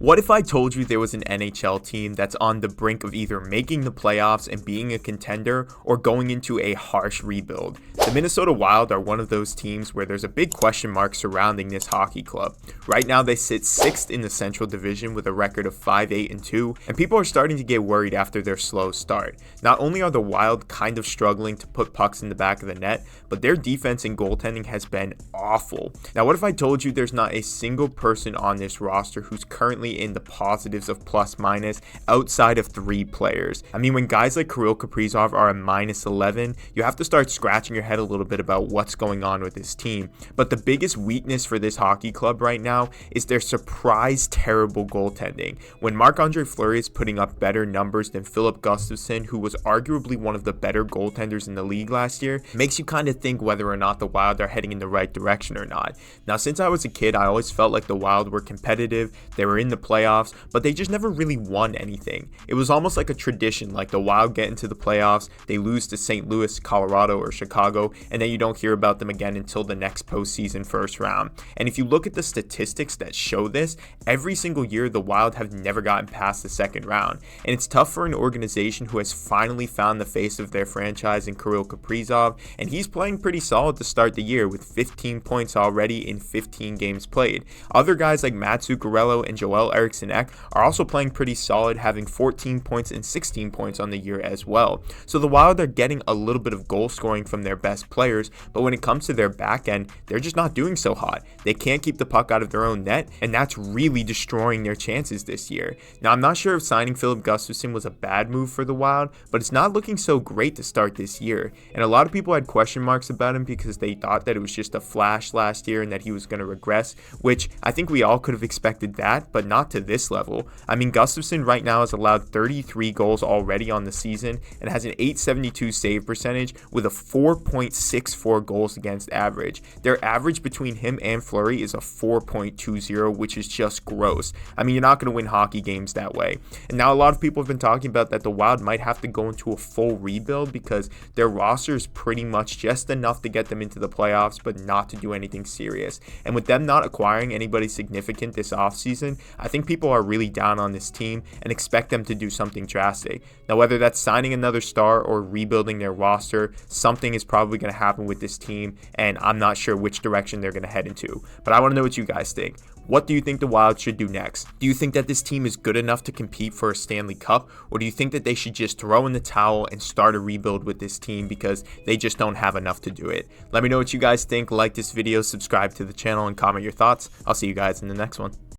What if I told you there was an NHL team that's on the brink of either making the playoffs and being a contender or going into a harsh rebuild? The Minnesota Wild are one of those teams where there's a big question mark surrounding this hockey club. Right now they sit 6th in the Central Division with a record of 5-8-2, and people are starting to get worried after their slow start. Not only are the Wild kind of struggling to put pucks in the back of the net, but their defense and goaltending has been awful. Now what if I told you there's not a single person on this roster who's currently in the positives of plus minus outside of 3 players? I mean, when guys like Kirill Kaprizov are a minus 11, you have to start scratching your head a little bit about what's going on with this team. But the biggest weakness for this hockey club right now is their surprise terrible goaltending. When Marc-Andre Fleury is putting up better numbers than Filip Gustavsson, who was arguably one of the better goaltenders in the league last year, it makes you kind of think whether or not the Wild are heading in the right direction or not. Now, since I was a kid, I always felt like the Wild were competitive, they were in the playoffs, but they just never really won anything. It was almost like a tradition, like the Wild get into the playoffs, they lose to St. Louis, Colorado, or Chicago, and then you don't hear about them again until the next postseason first round. And if you look at the statistics that show this, every single year the Wild have never gotten past the second round. And it's tough for an organization who has finally found the face of their franchise in Kirill Kaprizov, and he's playing pretty solid to start the year with 15 points already in 15 games played. Other guys like Matt Zuccarello and Joel Eriksson Ek are also playing pretty solid, having 14 points and 16 points on the year as well. So the Wild are getting a little bit of goal scoring from their best players, but when it comes to their back end, they're just not doing so hot. They can't keep the puck out of their own net, and that's really destroying their chances this year. Now, I'm not sure if signing Filip Gustavsson was a bad move for the Wild, but it's not looking so great to start this year. And a lot of people had question marks about him because they thought that it was just a flash last year and that he was going to regress, which I think we all could have expected that, but not to this level. I mean, Gustavsson right now has allowed 33 goals already on the season and has an .872 save percentage with a 4.64 goals against average. Their average between him and Fleury is a 4.20, which is just gross. I mean, you're not going to win hockey games that way. And now a lot of people have been talking about that the Wild might have to go into a full rebuild because their roster is pretty much just enough to get them into the playoffs, but not to do anything serious. And with them not acquiring anybody significant this offseason, I think people are really down on this team and expect them to do something drastic. Now, whether that's signing another star or rebuilding their roster, something is probably going to happen with this team, and I'm not sure which direction they're going to head into. But I want to know what you guys think. What do you think the Wild should do next? Do you think that this team is good enough to compete for a Stanley Cup, or do you think that they should just throw in the towel and start a rebuild with this team because they just don't have enough to do it? Let me know what you guys think. Like this video, subscribe to the channel, and comment your thoughts. I'll see you guys in the next one.